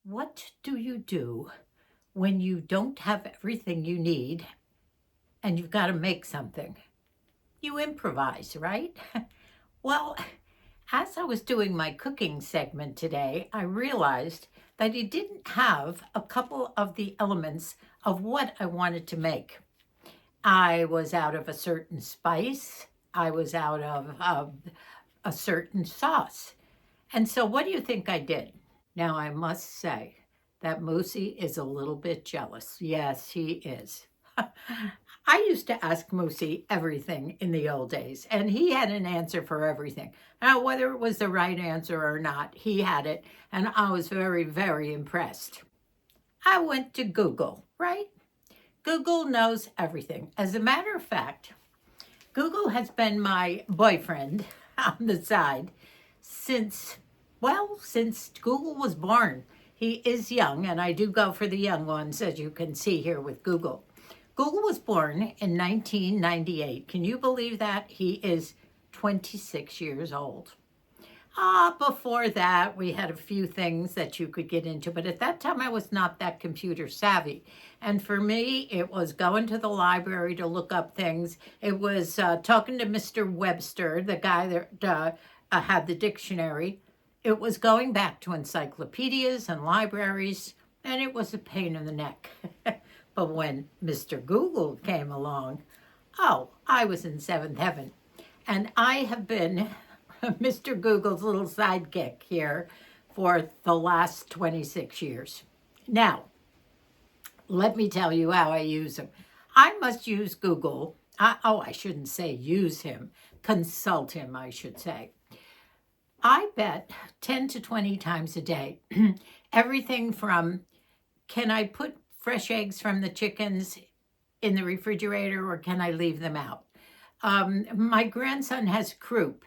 What do you do when you don't have everything you need and you've got to make something? You improvise, right? Well, as I was doing my cooking segment today, I realized that I didn't have a couple of the elements of what I wanted to make. I was out of a certain spice, I was out of a certain sauce. And so, what do you think I did? Now, I must say that Moosey is a little bit jealous. Yes, he is. I used to ask Moosey everything in the old days, and he had an answer for everything. Now, whether it was the right answer or not, he had it, and I was very, very impressed. I went to Google, right? Google knows everything. As a matter of fact, Google has been my boyfriend on the side since, well, since Google was born. He is young, and I do go for the young ones, as you can see here with Google. Google was born in 1998. Can you believe that? He is 26 years old. Before that, we had a few things that you could get into, but at that time I was not that computer savvy. And for me, it was going to the library to look up things. It was talking to Mr. Webster, the guy that had the dictionary. It was going back to encyclopedias and libraries, and it was a pain in the neck. But when Mr. Google came along, oh, I was in seventh heaven. And I have been Mr. Google's little sidekick here for the last 26 years. Now, let me tell you how I use him. I must use Google. I shouldn't say use him, consult him, I should say. I bet 10 to 20 times a day, everything from can I put fresh eggs from the chickens in the refrigerator or can I leave them out? My grandson has croup.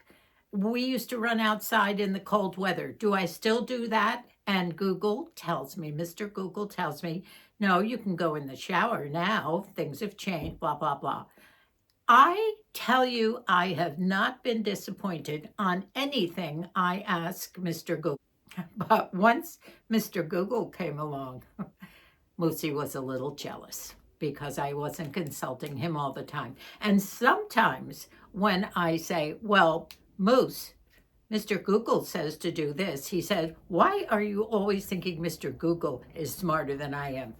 We used to run outside in the cold weather. Do I still do that? And Google tells me, Mr. Google tells me, no, you can go in the shower now. Things have changed, blah, blah, blah. I tell you, I have not been disappointed on anything I ask Mr. Google. But once Mr. Google came along, Moosey was a little jealous because I wasn't consulting him all the time. And sometimes when I say, well, Moose, Mr. Google says to do this, he said, why are you always thinking Mr. Google is smarter than I am?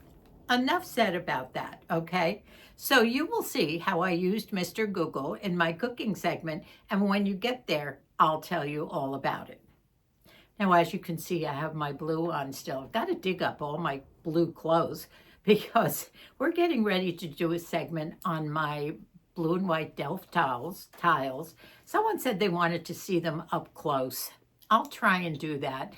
Enough said about that, okay? So you will see how I used Mr. Google in my cooking segment, and when you get there, I'll tell you all about it. Now, as you can see, I have my blue on still. I've got to dig up all my blue clothes because we're getting ready to do a segment on my blue and white Delft tiles. Someone said they wanted to see them up close. I'll try and do that.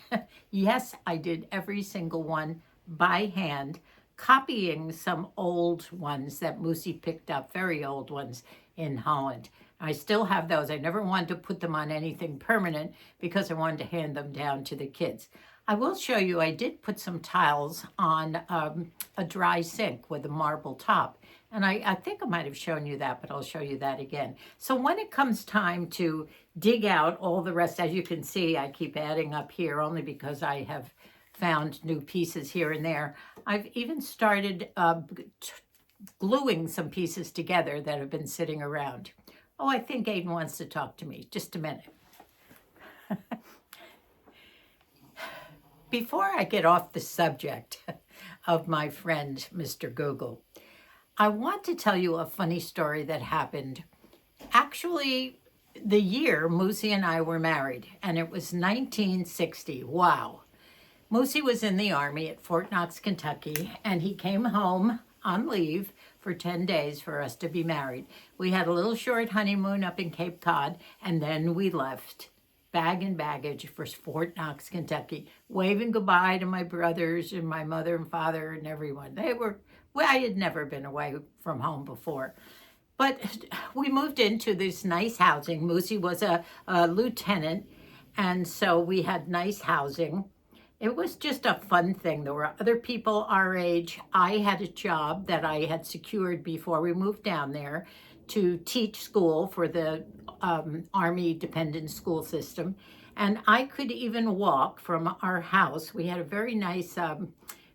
Yes, I did every single one by hand, copying some old ones that Moosey picked up, very old ones in Holland. I still have those. I never wanted to put them on anything permanent because I wanted to hand them down to the kids. I will show you, I did put some tiles on a dry sink with a marble top. And I think I might have shown you that, but I'll show you that again. So when it comes time to dig out all the rest, as you can see, I keep adding up here only because I have found new pieces here and there. I've even started gluing some pieces together that have been sitting around. Oh, I think Aiden wants to talk to me. Just a minute. Before I get off the subject of my friend, Mr. Google, I want to tell you a funny story that happened. Actually, the year Moosey and I were married, and it was 1960. Wow. Moosey was in the Army at Fort Knox, Kentucky, and he came home on leave for 10 days for us to be married. We had a little short honeymoon up in Cape Cod, and then we left, bag and baggage, for Fort Knox, Kentucky, waving goodbye to my brothers and my mother and father and everyone. I had never been away from home before. But we moved into this nice housing. Moosey was a lieutenant, and so we had nice housing. It was just a fun thing. There were other people our age. I had a job that I had secured before we moved down there to teach school for the Army dependent school system. And I could even walk from our house. We had a very nice,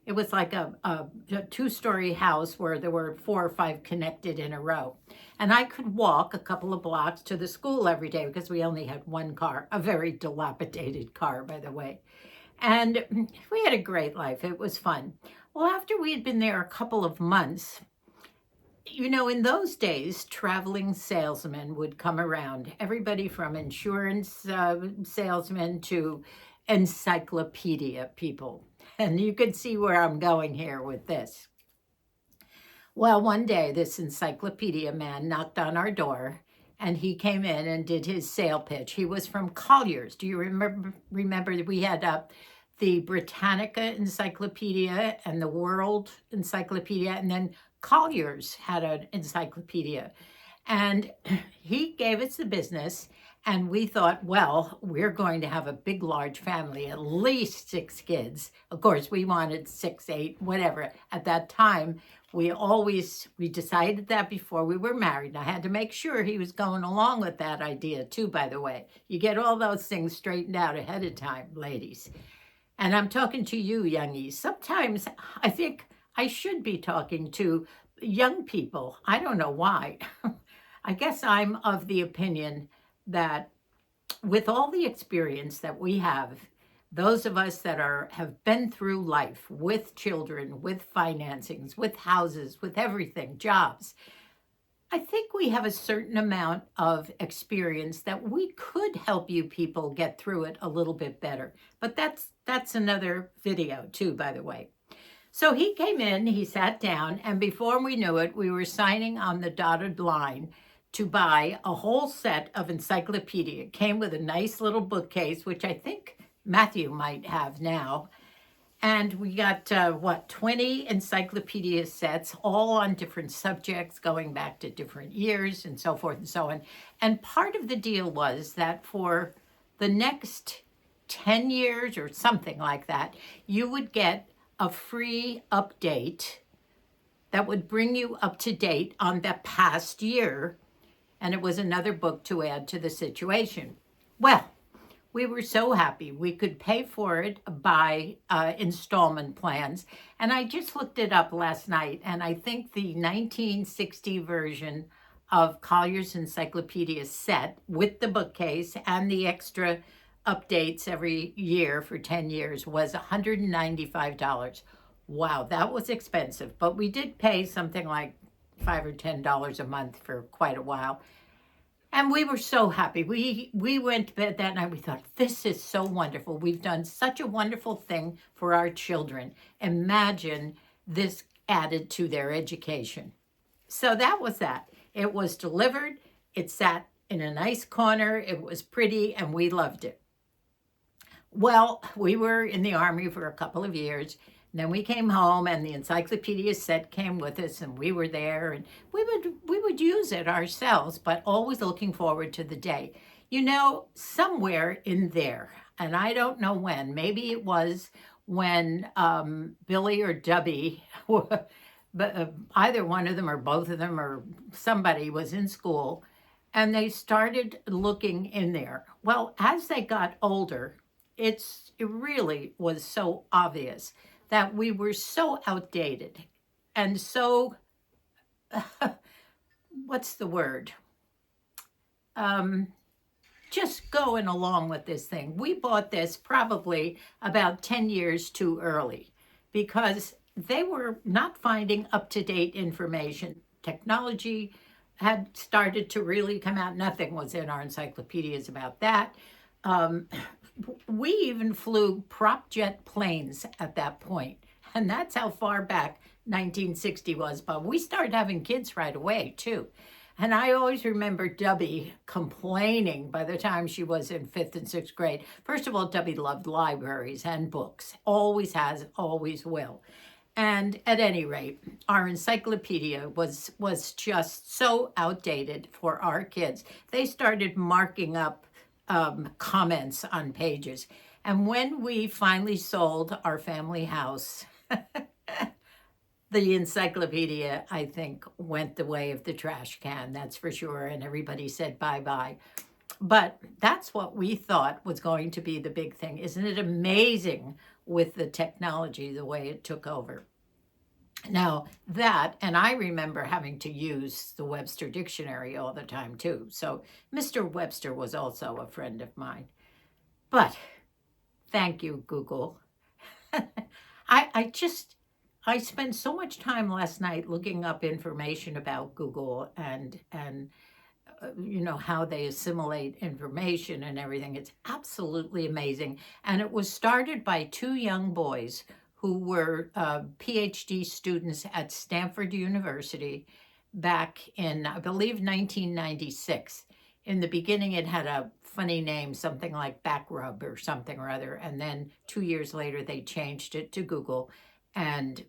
it was like a two-story house where there were 4 or 5 connected in a row. And I could walk a couple of blocks to the school every day because we only had one car, a very dilapidated car, by the way. And we had a great life. It was fun. Well, after we had been there a couple of months, you know, in those days, traveling salesmen would come around. Everybody from insurance salesmen to encyclopedia people. And you can see where I'm going here with this. Well, one day, this encyclopedia man knocked on our door and he came in and did his sale pitch. He was from Collier's. Do you remember that we had the Britannica Encyclopedia and the World Encyclopedia, and then Collier's had an encyclopedia. And he gave us the business, and we thought, well, we're going to have a big, large family, at least 6 kids. Of course, we wanted 6, 8, whatever. At that time, we decided that before we were married. And I had to make sure he was going along with that idea too, by the way. You get all those things straightened out ahead of time, ladies. And I'm talking to you, youngies. Sometimes I think I should be talking to young people. I don't know why. I guess I'm of the opinion that with all the experience that we have, those of us that have been through life with children, with financings, with houses, with everything, jobs, I think we have a certain amount of experience that we could help you people get through it a little bit better. But that's another video too, by the way. So he came in, he sat down, and before we knew it, we were signing on the dotted line to buy a whole set of encyclopedia. It came with a nice little bookcase, which I think Matthew might have now. And we got, 20 encyclopedia sets, all on different subjects, going back to different years and so forth and so on. And part of the deal was that for the next 10 years or something like that, you would get a free update that would bring you up to date on the past year. And it was another book to add to the situation. Well, we were so happy. We could pay for it by installment plans. And I just looked it up last night, and I think the 1960 version of Collier's Encyclopedia set with the bookcase and the extra updates every year for 10 years was $195. Wow, that was expensive. But we did pay something like $5 or $10 a month for quite a while. And we were so happy. We went to bed that night. We thought, this is so wonderful. We've done such a wonderful thing for our children. Imagine this added to their education. So that was that. It was delivered. It sat in a nice corner. It was pretty, and we loved it. Well, we were in the Army for a couple of years. And then we came home, and the encyclopedia set came with us, and we were there, and we would use it ourselves, but always looking forward to the day. You know, somewhere in there, and I don't know when, maybe it was when Billy or Debbie, but either one of them or both of them or somebody was in school, and they started looking in there. Well, as they got older, it really was so obvious that we were so outdated and so, what's the word? Just going along with this thing. We bought this probably about 10 years too early because they were not finding up-to-date information. Technology had started to really come out. Nothing was in our encyclopedias about that. We even flew prop jet planes at that point, and that's how far back 1960 was. But we started having kids right away too. And I always remember Debbie complaining by the time she was in 5th and 6th grade. First of all, Debbie loved libraries and books. Always has, always will. And at any rate, our encyclopedia was just so outdated for our kids. They started marking up comments on pages. And when we finally sold our family house, the encyclopedia, I think, went the way of the trash can, that's for sure. And everybody said bye-bye. But that's what we thought was going to be the big thing. Isn't it amazing with the technology, the way it took over? Now that, and I remember having to use the Webster Dictionary all the time too. So Mr. Webster was also a friend of mine. But thank you, Google. I spent so much time last night looking up information about Google and you know, how they assimilate information and everything. It's absolutely amazing. And it was started by two young boys who were PhD students at Stanford University back in, I believe, 1996. In the beginning, it had a funny name, something like Backrub or something or other. And then 2 years later, they changed it to Google. And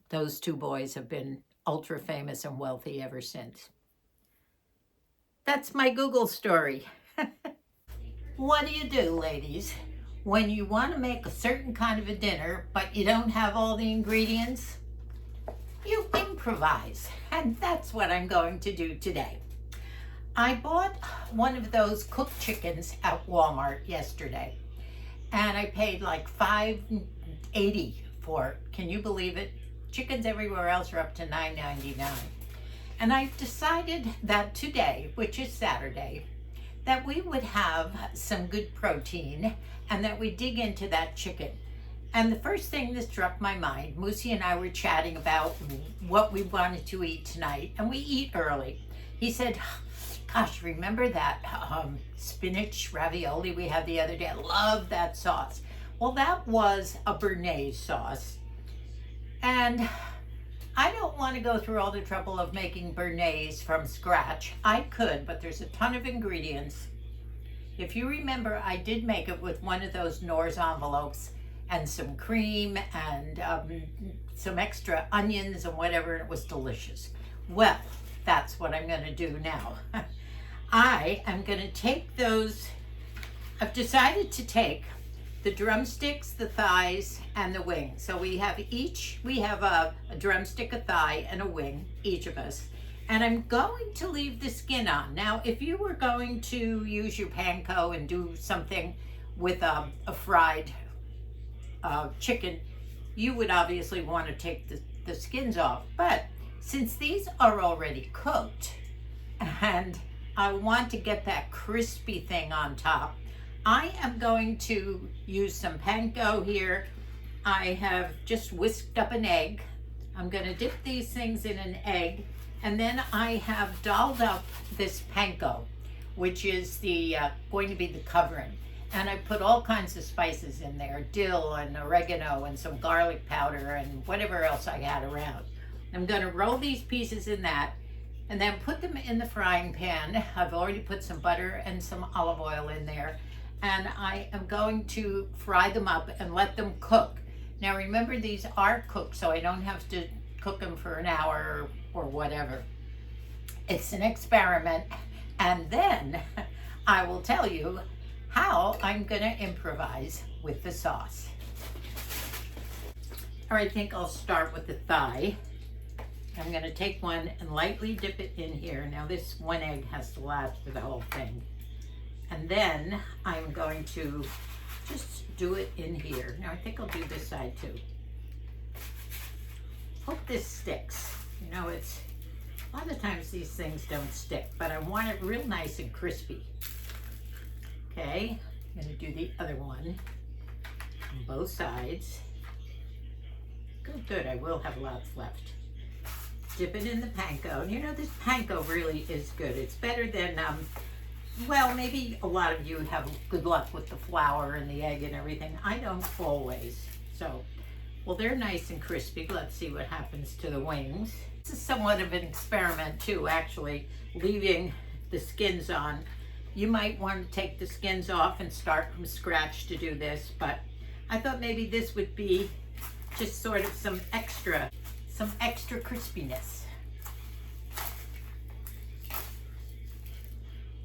those two boys have been ultra famous and wealthy ever since. That's my Google story. What do you do, ladies, when you want to make a certain kind of a dinner, but you don't have all the ingredients? You improvise, and that's what I'm going to do today. I bought one of those cooked chickens at Walmart yesterday, and I paid like $5.80 for it. Can you believe it? Chickens everywhere else are up to $9.99. And I've decided that today, which is Saturday, that we would have some good protein and that we dig into that chicken. And the first thing that struck my mind, Moosey and I were chatting about what we wanted to eat tonight, and we eat early. He said, gosh, remember that spinach ravioli we had the other day? I love that sauce. Well, that was a béarnaise sauce. And I don't want to go through all the trouble of making béarnaise from scratch. I could, but there's a ton of ingredients. If you remember, I did make it with one of those Knorr's envelopes and some cream and some extra onions and whatever, and it was delicious. Well, that's what I'm going to do now. I am going to take those, I've decided to take the drumsticks, the thighs, and the wing. So we have a drumstick, a thigh, and a wing, each of us. And I'm going to leave the skin on. Now, if you were going to use your panko and do something with a fried chicken, you would obviously want to take the skins off. But since these are already cooked, and I want to get that crispy thing on top, I am going to use some panko here. I have just whisked up an egg. I'm going to dip these things in an egg, and then I have dolled up this panko, which is going to be the covering. And I put all kinds of spices in there, dill and oregano and some garlic powder and whatever else I had around. I'm going to roll these pieces in that and then put them in the frying pan. I've already put some butter and some olive oil in there. And I am going to fry them up and let them cook. Now remember, these are cooked, so I don't have to cook them for an hour or whatever. It's an experiment, and then I will tell you how I'm gonna improvise with the sauce. All right, I think I'll start with the thigh. I'm gonna take one and lightly dip it in here. Now this one egg has to last for the whole thing. And then I'm going to just do it in here. Now I think I'll do this side too. Hope this sticks. You know, it's a lot of times these things don't stick, but I want it real nice and crispy. Okay, I'm gonna do the other one on both sides. Good, I will have lots left. Dip it in the panko. And you know, this panko really is good. It's better than well, maybe a lot of you have good luck with the flour and the egg and everything. I don't always. So, well, they're nice and crispy. Let's see what happens to the wings. This is somewhat of an experiment too, actually, leaving the skins on. You might want to take the skins off and start from scratch to do this, but I thought maybe this would be just sort of some extra crispiness.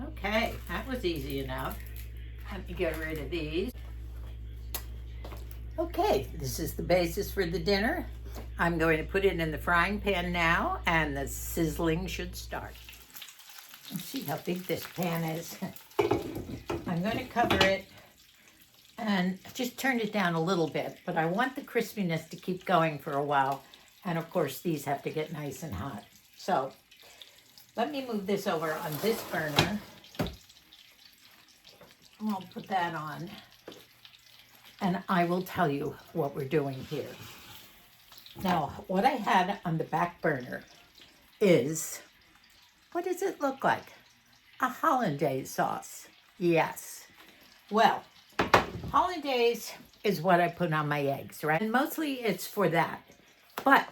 Okay, that was easy enough. Let me get rid of these. Okay, this is the basis for the dinner. I'm going to put it in the frying pan now, and the sizzling should start. Let's see how big this pan is. I'm going to cover it and just turn it down a little bit, but I want the crispiness to keep going for a while. And of course, these have to get nice and hot. So let me move this over on this burner. I'll put that on. And I will tell you what we're doing here. Now, what I had on the back burner is, what does it look like? A hollandaise sauce. Yes. Well, hollandaise is what I put on my eggs, right? And mostly it's for that. But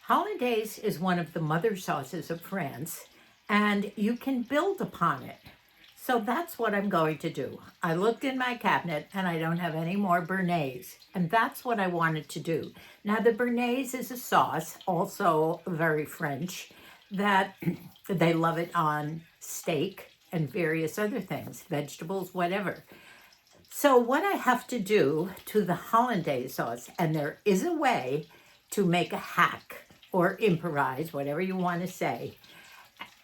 hollandaise is one of the mother sauces of France, and you can build upon it. So that's what I'm going to do. I looked in my cabinet and I don't have any more béarnaise, and that's what I wanted to do. Now the béarnaise is a sauce, also very French, that they love it on steak and various other things, vegetables, whatever. So what I have to do to the hollandaise sauce, and there is a way to make a hack or improvise, whatever you want to say,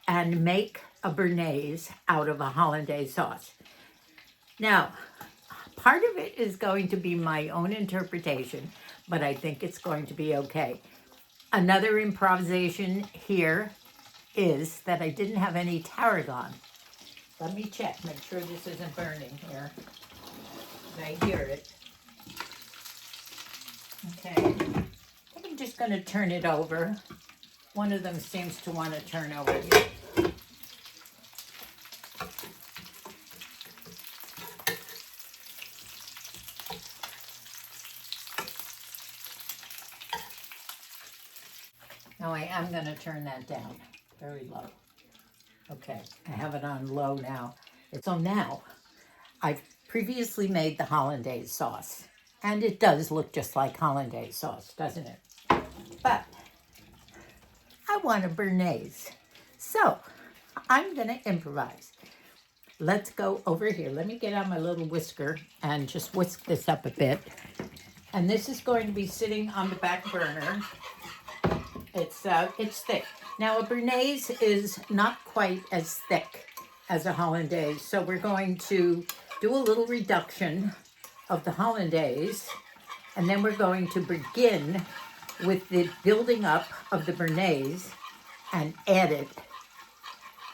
and make a béarnaise out of a hollandaise sauce. Now, part of it is going to be my own interpretation, but I think it's going to be okay. Another improvisation here is that I didn't have any tarragon. Let me check, make sure this isn't burning here. I hear it. Okay, I think I'm just going to turn it over. One of them seems to want to turn over here. Now I am going to turn that down very low. Okay, I have it on low now. So now, I've previously made the hollandaise sauce, and it does look just like hollandaise sauce, doesn't it? But I want a béarnaise, so I'm going to improvise. Let's go over here. Let me get out my little whisker and just whisk this up a bit. And this is going to be sitting on the back burner. It's thick. Now a béarnaise is not quite as thick as a hollandaise, so we're going to do a little reduction of the hollandaise, and then we're going to begin with the building up of the béarnaise and add it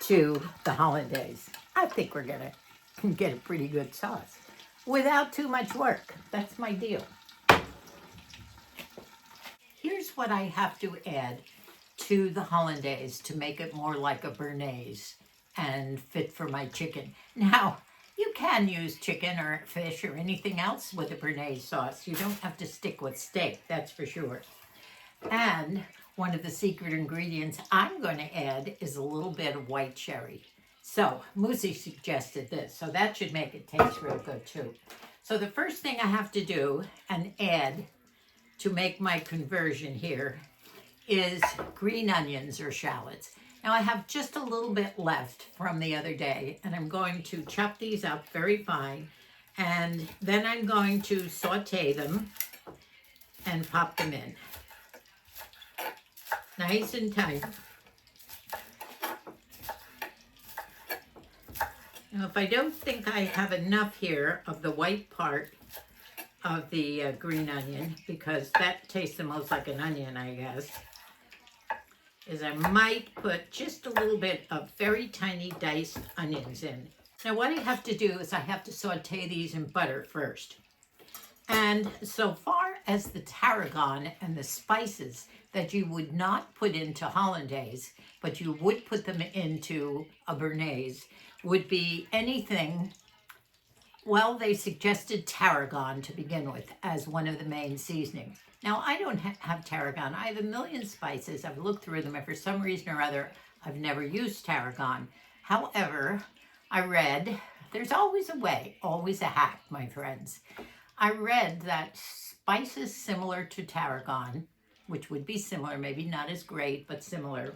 to the hollandaise. I think we're gonna get a pretty good sauce without too much work. That's my deal. Here's what I have to add to the hollandaise to make it more like a béarnaise and fit for my chicken. Now, you can use chicken or fish or anything else with a béarnaise sauce. You don't have to stick with steak, that's for sure. And one of the secret ingredients I'm going to add is a little bit of white cherry. So, Moosey suggested this, so that should make it taste real good too. So the first thing I have to do and add to make my conversion here is green onions or shallots. Now I have just a little bit left from the other day, and I'm going to chop these up very fine, and then I'm going to saute them and pop them in. Nice and tight. Now if I don't think I have enough here of the white part of the green onion, because that tastes the most like an onion, I guess, is I might put just a little bit of very tiny diced onions in. Now what I have to do is I have to saute these in butter first. And so far as the tarragon and the spices that you would not put into hollandaise, but you would put them into a béarnaise, would be anything. Well, they suggested tarragon to begin with as one of the main seasonings. Now, I don't have tarragon. I have a million spices. I've looked through them, and for some reason or other, I've never used tarragon. However, I read, there's always a way, always a hack, my friends. I read that spices similar to tarragon, which would be similar, maybe not as great, but similar,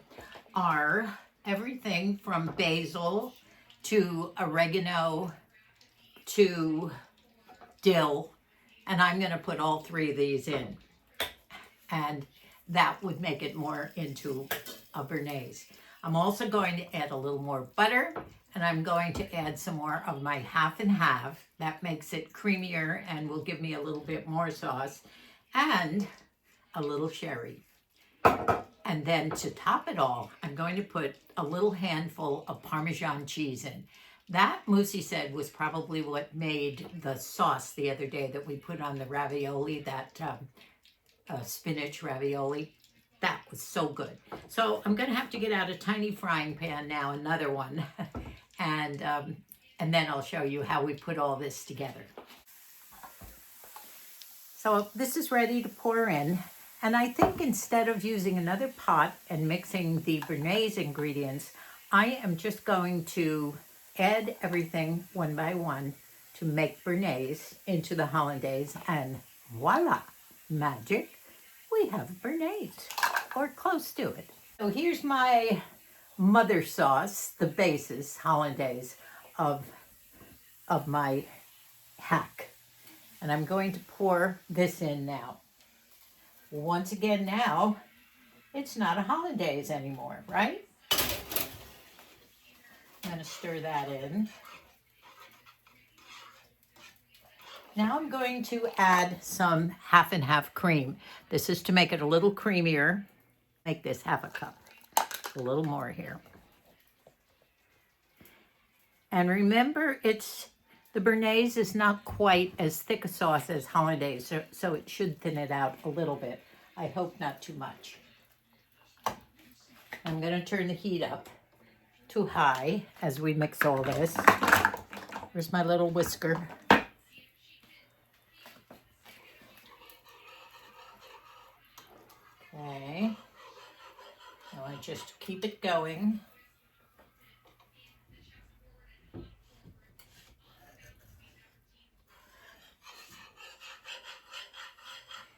are everything from basil to oregano to dill, and I'm going to put all three of these in, and that would make it more into a béarnaise. I'm also going to add a little more butter, and I'm going to add some more of my half and half. That makes it creamier and will give me a little bit more sauce, and a little sherry. And then to top it all, I'm going to put a little handful of Parmesan cheese in. That, Moosey said, was probably what made the sauce the other day that we put on the ravioli, that spinach ravioli. That was so good. So I'm going to have to get out a tiny frying pan now, another one, and then I'll show you how we put all this together. So this is ready to pour in. And I think instead of using another pot and mixing the béarnaise ingredients, I am just going to add everything one by one to make béarnaise into the hollandaise, and voila, magic, we have béarnaise, or close to it. So here's my mother sauce, the basis, hollandaise, of my hack. And I'm going to pour this in now. Once again now, it's not a hollandaise anymore, right? I'm going to stir that in. Now I'm going to add some half and half cream. This is to make it a little creamier. Make this half a cup, a little more here. And remember, the béarnaise is not quite as thick a sauce as hollandaise, so it should thin it out a little bit. I hope not too much. I'm going to turn the heat up to high as we mix all this. Here's my little whisker. Okay. Now I just keep it going.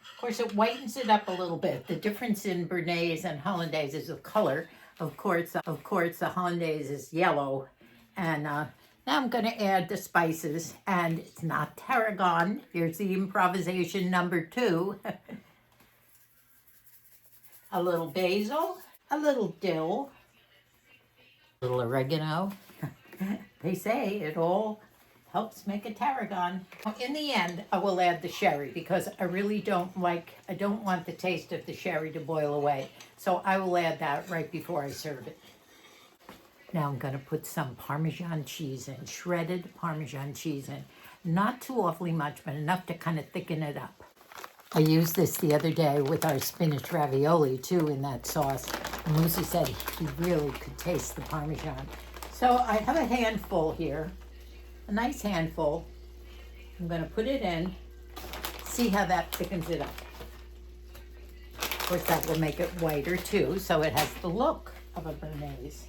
Of course, it whitens it up a little bit. The difference in béarnaise and hollandaise is the color. Of course, the hollandaise is yellow. And now I'm going to add the spices. And it's not tarragon. Here's the improvisation number 2. A little basil, a little dill, a little oregano. They say it all helps make a tarragon. In the end, I will add the sherry because I really don't want the taste of the sherry to boil away. So I will add that right before I serve it. Now I'm going to put some Parmesan cheese in, shredded Parmesan cheese in. Not too awfully much, but enough to kind of thicken it up. I used this the other day with our spinach ravioli too in that sauce. And Lucy said he really could taste the Parmesan. So I have a handful here. A nice handful. I'm going to put it in, see how that thickens it up. Of course, that will make it whiter too, so it has the look of a béarnaise.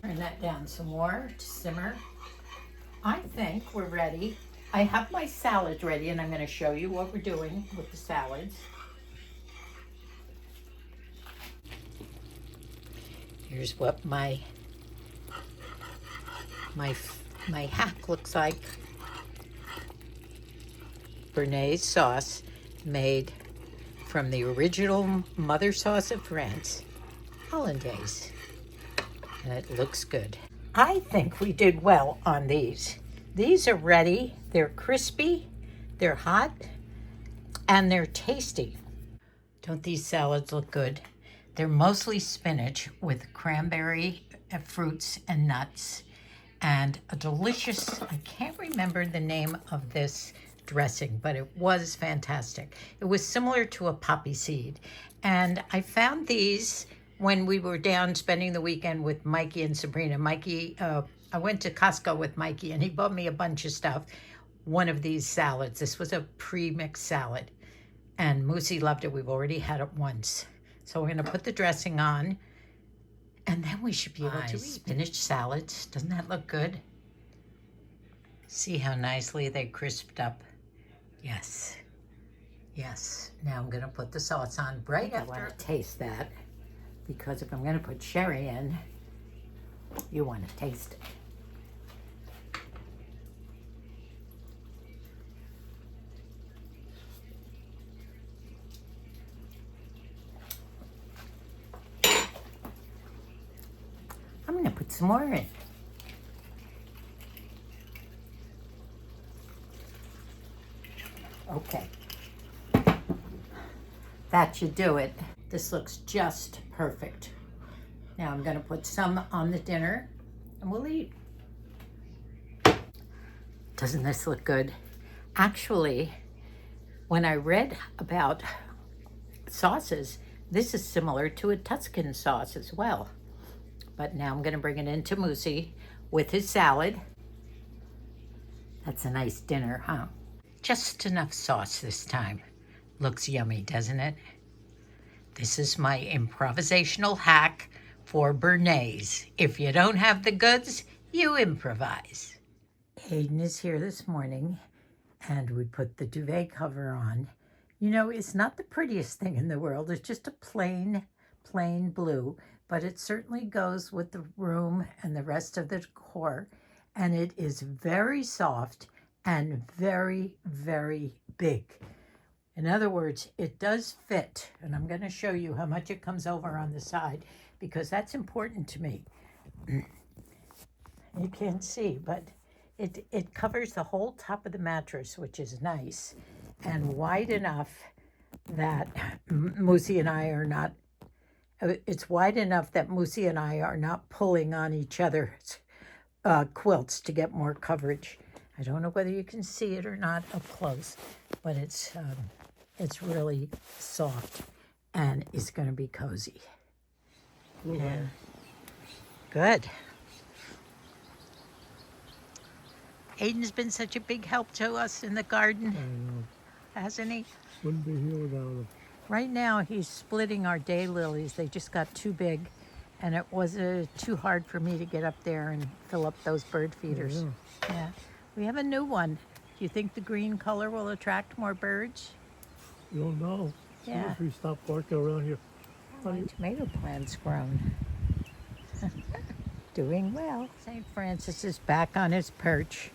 Turn that down some more to simmer. I think we're ready. I have my salads ready, and I'm going to show you what we're doing with the salads. Here's what my hack looks like. Béarnaise sauce made from the original mother sauce of France, hollandaise. And it looks good. I think we did well on these. These are ready. They're crispy, they're hot, and they're tasty. Don't these salads look good? They're mostly spinach with cranberry fruits and nuts, and a delicious, I can't remember the name of this dressing, but it was fantastic. It was similar to a poppy seed. And I found these when we were down spending the weekend with Mikey and Sabrina. Mikey, I went to Costco with Mikey and he bought me a bunch of stuff. One of these salads. This was a pre-mixed salad. And Moosey loved it. We've already had it once. So we're going to put the dressing on. And then we should be able to eat. Spinach salads. Doesn't that look good? See how nicely they crisped up? Yes. Yes. Now I'm going to put the sauce on right after. I want to taste that. Because if I'm going to put sherry in, you want to taste it. some more in. Okay. That should do it. This looks just perfect. Now I'm gonna put some on the dinner and we'll eat. Doesn't this look good? Actually, when I read about sauces, this is similar to a Tuscan sauce as well. But now I'm gonna bring it into Moosey with his salad. That's a nice dinner, huh? Just enough sauce this time. Looks yummy, doesn't it? This is my improvisational hack for béarnaise. If you don't have the goods, you improvise. Hayden is here this morning, and we put the duvet cover on. You know, it's not the prettiest thing in the world. It's just a plain blue, but it certainly goes with the room and the rest of the decor. And it is very soft and very, very big. In other words, it does fit. And I'm going to show you how much it comes over on the side because that's important to me. You can't see, but it covers the whole top of the mattress, which is nice and wide enough that Moosey and I are not, it's wide enough that Moosey and I are not pulling on each other's quilts to get more coverage. I don't know whether you can see it or not up close, but it's really soft and it's going to be cozy. Yeah. Good. Aiden's been such a big help to us in the garden, hasn't he? Wouldn't be here without him. Right now he's splitting our daylilies. They just got too big and it was too hard for me to get up there and fill up those bird feeders. Yeah. We have a new one. Do you think the green color will attract more birds? You don't know. Yeah. If we stop barking around here. My tomato plant's grown. Doing well. St. Francis is back on his perch.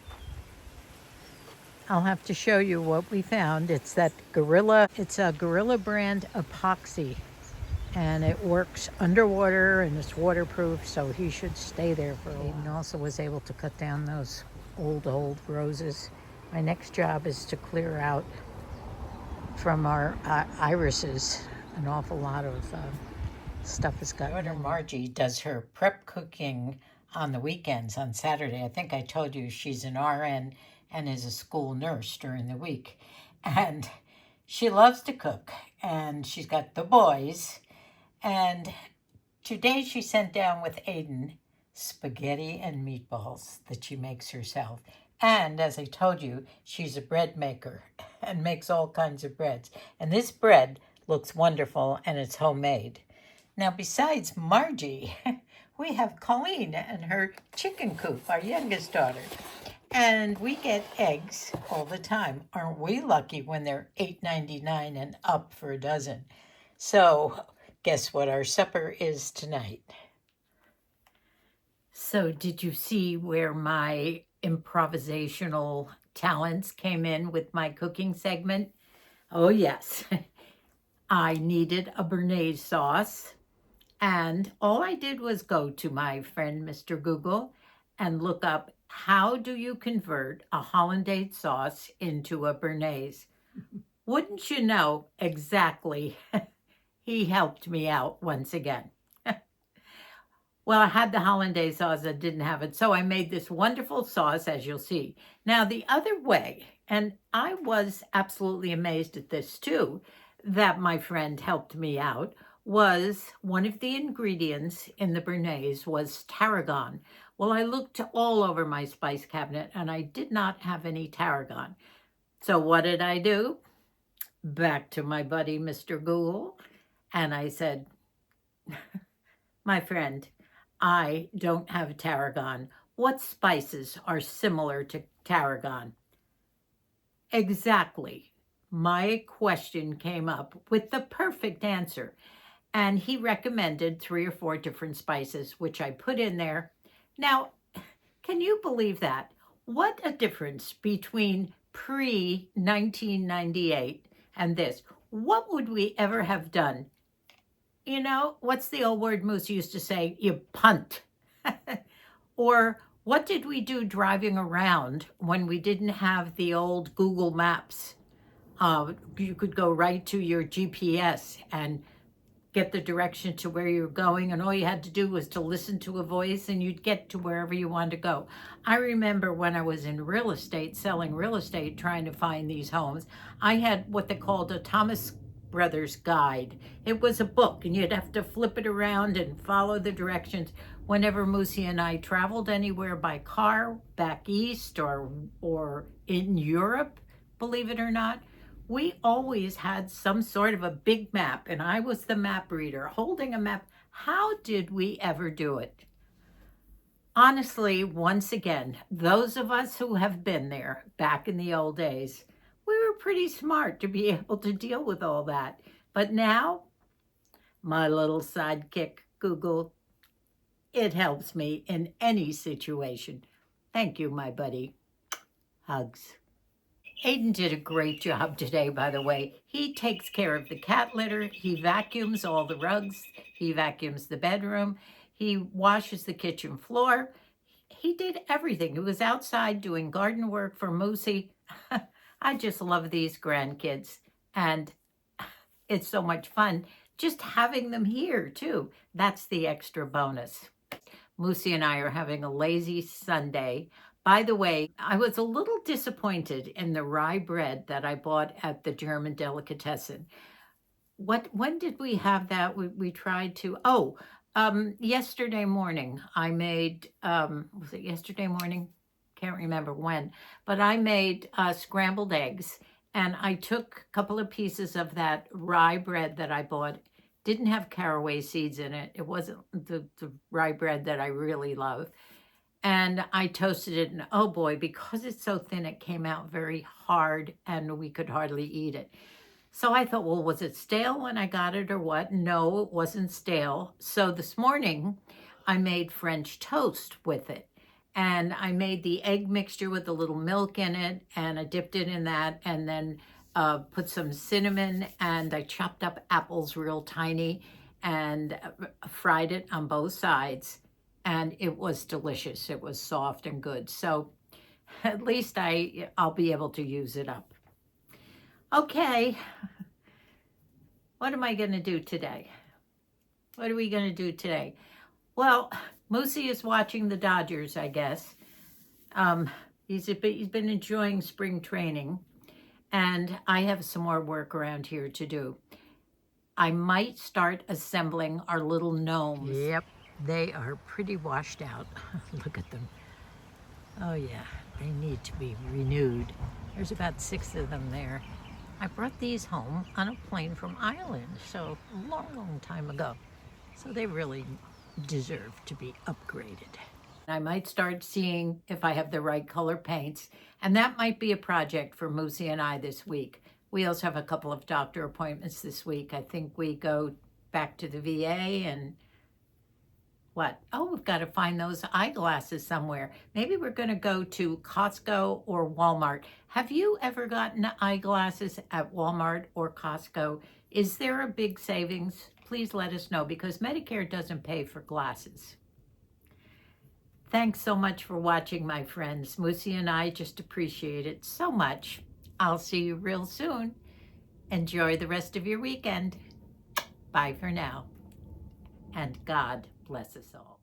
I'll have to show you what we found. It's a Gorilla brand epoxy. And it works underwater and it's waterproof, so he should stay there for a while. Aiden also was able to cut down those old roses. My next job is to clear out from our irises. An awful lot of stuff has got. Daughter Margie does her prep cooking on the weekends on Saturday. I think I told you she's an RN and is a school nurse during the week. And she loves to cook and she's got the boys. And today she sent down with Aiden spaghetti and meatballs that she makes herself. And as I told you, she's a bread maker and makes all kinds of breads. And this bread looks wonderful and it's homemade. Now, besides Margie, we have Colleen and her chicken coop, our youngest daughter. And we get eggs all the time. Aren't we lucky when they're $8.99 and up for a dozen? So guess what our supper is tonight? So did you see where my improvisational talents came in with my cooking segment? Oh, yes. I needed a béarnaise sauce. And all I did was go to my friend, Mr. Google, and look up, how do you convert a hollandaise sauce into a béarnaise? Wouldn't you know, exactly, he helped me out once again. Well, I had the hollandaise sauce, I didn't have it, so I made this wonderful sauce, as you'll see. Now, the other way, and I was absolutely amazed at this too, that my friend helped me out, was one of the ingredients in the béarnaise was tarragon. Well, I looked all over my spice cabinet and I did not have any tarragon. So what did I do? Back to my buddy, Mr. Google, and I said, my friend, I don't have tarragon. What spices are similar to tarragon? Exactly. My question came up with the perfect answer. And he recommended 3 or 4 different spices, which I put in there. Now, can you believe that? What a difference between pre-1998 and this. What would we ever have done? You know, what's the old word Moose used to say? You punt. Or what did we do driving around when we didn't have the old Google Maps? You could go right to your GPS and get the direction to where you're going, and all you had to do was to listen to a voice and you'd get to wherever you wanted to go. I remember when I was in real estate, selling real estate, trying to find these homes, I had what they called a Thomas Brothers guide. It was a book and you'd have to flip it around and follow the directions. Whenever Moosey and I traveled anywhere by car, back east or in Europe, believe it or not, we always had some sort of a big map, and I was the map reader holding a map. How did we ever do it? Honestly, once again, those of us who have been there back in the old days, we were pretty smart to be able to deal with all that. But now, my little sidekick, Google, it helps me in any situation. Thank you, my buddy. Hugs. Aiden did a great job today, by the way. He takes care of the cat litter. He vacuums all the rugs. He vacuums the bedroom. He washes the kitchen floor. He did everything. He was outside doing garden work for Moosey. I just love these grandkids. And it's so much fun just having them here, too. That's the extra bonus. Moosey and I are having a lazy Sunday. By the way, I was a little disappointed in the rye bread that I bought at the German delicatessen. When did we have that? We tried to, yesterday morning I made, was it yesterday morning? Can't remember when, but I made scrambled eggs, and I took a couple of pieces of that rye bread that I bought. Didn't have caraway seeds in it. It wasn't the rye bread that I really love. And I toasted it, and oh boy, because it's so thin, it came out very hard and we could hardly eat it. So I thought, well, was it stale when I got it or what? No, it wasn't stale. So this morning I made French toast with it. And I made the egg mixture with a little milk in it, and I dipped it in that, and then put some cinnamon, and I chopped up apples real tiny and fried it on both sides. And it was delicious. It was soft and good. So at least I'll be able to use it up. Okay, what am I going to do today? What are we going to do today? Well, Moosey is watching the Dodgers, I guess. He's been enjoying spring training, and I have some more work around here to do. I might start assembling our little gnomes. Yep, they are pretty washed out. Look at them. Oh yeah, they need to be renewed. There's about 6 of them there. I brought these home on a plane from Ireland, so a long, long time ago. So they really deserve to be upgraded. I might start seeing if I have the right color paints, and that might be a project for Moosey and I this week. We also have a couple of doctor appointments this week. I think we go back to the VA and what? Oh, we've got to find those eyeglasses somewhere. Maybe we're going to go to Costco or Walmart. Have you ever gotten eyeglasses at Walmart or Costco? Is there a big savings? Please let us know, because Medicare doesn't pay for glasses. Thanks so much for watching, my friends. Moosey and I just appreciate it so much. I'll see you real soon. Enjoy the rest of your weekend. Bye for now. And God bless us all.